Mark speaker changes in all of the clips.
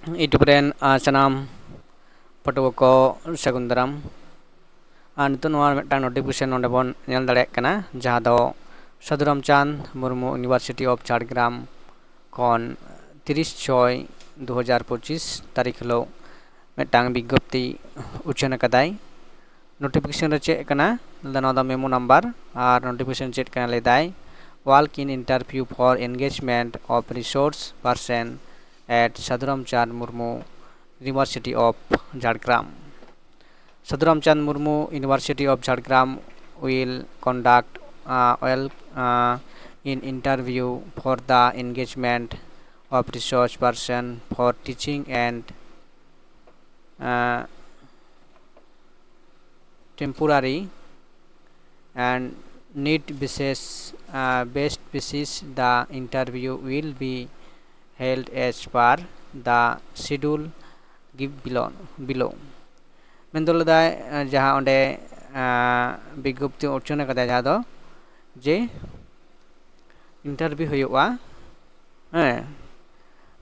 Speaker 1: YouTube rain सनाम पटुआ को सगुन दाराम नितो नोटिफिकेशन नोडे बन नेल दाड़े कना जहाँ दो sadhuramchand Murmu university of Jhargram खन 30/6/2025 तारीख हिलो मिटांग विज्ञप्ति उच्चन कदाई नोटिफिकेशन रे चेक कना द मेमो नंबर और नोटिफिकेशन चेक कना लेदाई walk in interview for engagement of resource person at sadhuramchand Murmu University of Jhargram. Sadhuramchand Murmu University of Jhargram will conduct in interview for the engagement of resource person for teaching and temporary and need based basis. The interview will be held as per the schedule give below मेन्दोलदा जहाँ ओंडे विज्ञप्ति उच्चन कदा जहाँ दो जे interview हुआ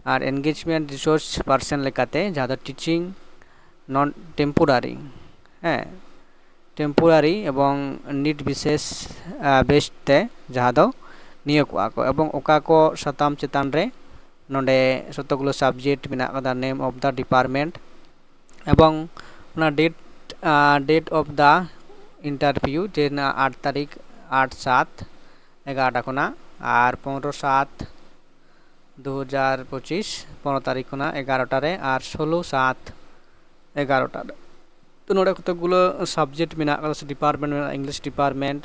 Speaker 1: और engagement resource person लेकाते जहाँ दो teaching non temporary temporary एवं नीट विशेष बेस्ट ते जहाँ दो नियोगवा को एवं ओका को सताम चेतान रे नोंडे सतगुलो सब्जेक्ट मेना कदा नेम ऑफ द डिपार्टमेंट एवं ना डेट ऑफ द इंटरव्यू जेना 8 तारीख 8/7/11 खुना और 15/7/2025 15 तारीख खुना 11टा रे और 16/7/11टा तो नोडे कतगुलो सब्जेक्ट मेना कदा डिपार्टमेंट मेना English department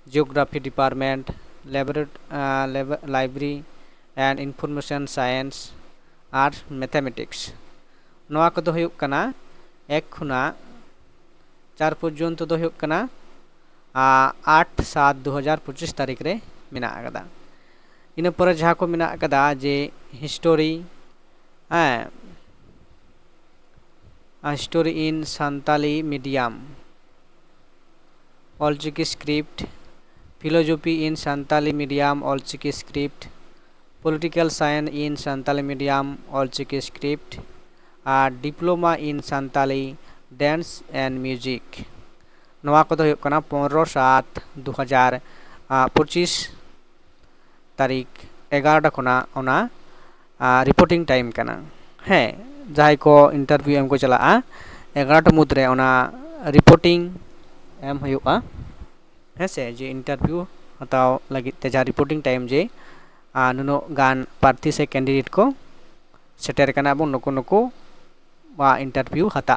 Speaker 1: geography department library and information science और मैथमेटिक्स नोआ कदो हुयुक कना 1 खुना 4 पर्यंत दो हुयुक कना 8/7/2025 तारीख रे मेना कदा इन पर जहाँ को मेना कदा जे history history in Santali medium Ol Chiki script philosophy in Santali medium Ol Chiki script political science in Santali medium Ol Chiki script और diploma in Santali dance and music नवा को 15/7/2025 तारीख 11 खुना ओना रिपोर्टिंग टाइम कना है जहाँ को इंटरव्यू एम को चला 11 मुद्रे ओना रिपोर्टिंग एम हुआ है से जे इंटरव्यू हताव लगी ते जहाँ रिपोर्टिंग टाइम जे नुनो गान प्रार्थी से कैंडिडेट को सेटर कना बो नुको नुको वा इंटरव्यू हता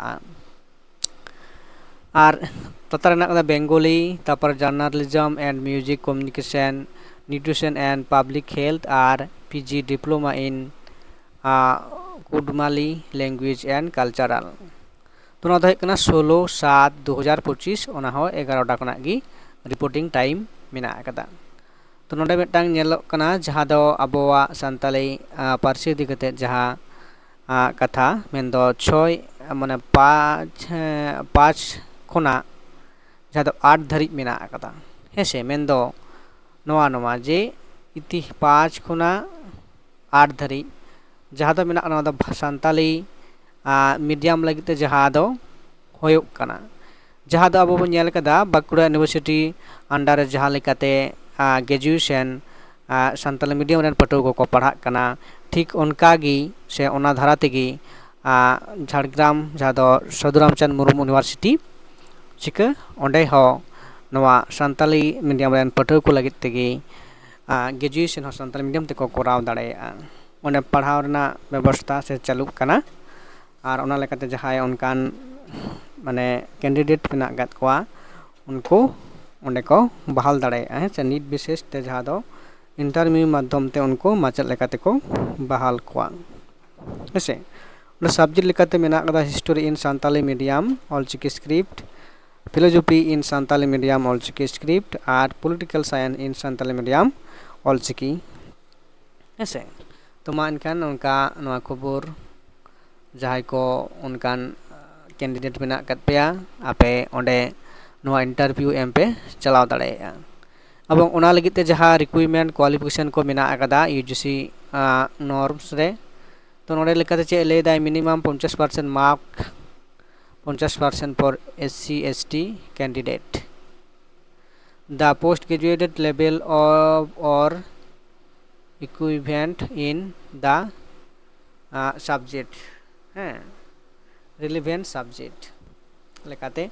Speaker 1: और तथा बेंगली तापर journalism and music communication nutrition and public health और PG diploma in Kudmali language and cultural तो 16/7/2025 ओना हो 11टा खुना गी रिपोर्टिंग टाइम मेना कदा तो नोडे मिटांग नेलो कना जहाँ दो अबोवा सांताली पार्सी इदी कते जहाँ कथा मेन्दो 6 माने 5 खुना जहाँ दो 8 धरी मेना कदा हेसे मेन्दो नोवा जे इति 5 खुना 8 धरी जहाँ दो मेना नोवा दो सांताली मीडियम लगिते जहाँ दो होयुक कना जहाँ दो अबो बन नेल कदा बांकुड़ा यूनिवर्सिटी अंडर जहाँ लेकाते ग्रेजुएशन सांताली मीडियम रेन पटुआ को पढ़ा कना ठीक उनकागी से ओना धारा तेगी झारग्राम जहाँ दो sadhuramchand मुर्मू यूनिवर्सिटी चिका ओंडे हो नवा सांताली मीडियम रेन पटुआ को लगित तेगी ग्रेजुएशन हो सांताली मीडियम तेको कोराव दाड़ेया ओंडे पढ़ाव रेना व्यवस्था से चालू कना और ओना लेकाते जहाँ उनकान माने कैंडिडेट मेना गत कोआ उनको ओंडे को बहाल दाड़ेया है से नीट विशेष ते जहाँ दो इंटरव्यू माध्यम ते उनको माचल लेकाते को बहाल कोआ ऐसे उन सब्जेक्ट लेकाते मेना कदा history in Santali medium Ol Chiki script philosophy in Santali medium Ol Chiki script और political science in Santali medium Ol Chiki ऐसे तो मा इनकान उनका नवा खबर जहाँ को उनकान कैंडिडेट मेना कत पेया आपे ओंडे नवा इंटरव्यू एम पे चलाव दाड़ेया अब ओना लगिते जहाँ रिक्वायरमेंट क्वालिफिकेशन को मेना कदा यूजीसी नॉर्म्स रे तो नोडे लेकाते चे लेदाय minimum 50% mark 50% for SC/ST candidate. The postgraduate level or equivalent in the subject, relevant subject लेकाते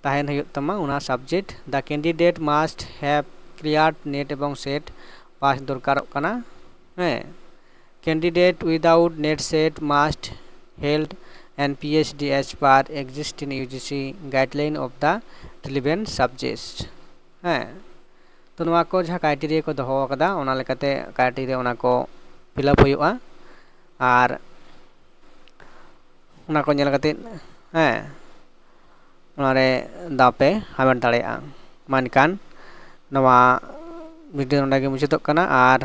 Speaker 1: ताहेन हुयुग तमा उना subject. The candidate must have cleared net एवं set pass दरकारोग कना. Candidate without net set must held and PhD as per existing UGC guideline of the relevant subjects. तो नवा को जहाँ criteria को दोहो कदा ओना लेकाते क्राइटेरिया ओना को फिलअप हुयुगा आर ओना को नेल काते ओनारे दापे हामेट दाड़ेया. मानकान नवा वीडियो नोंडे गे मुचादोग कना आर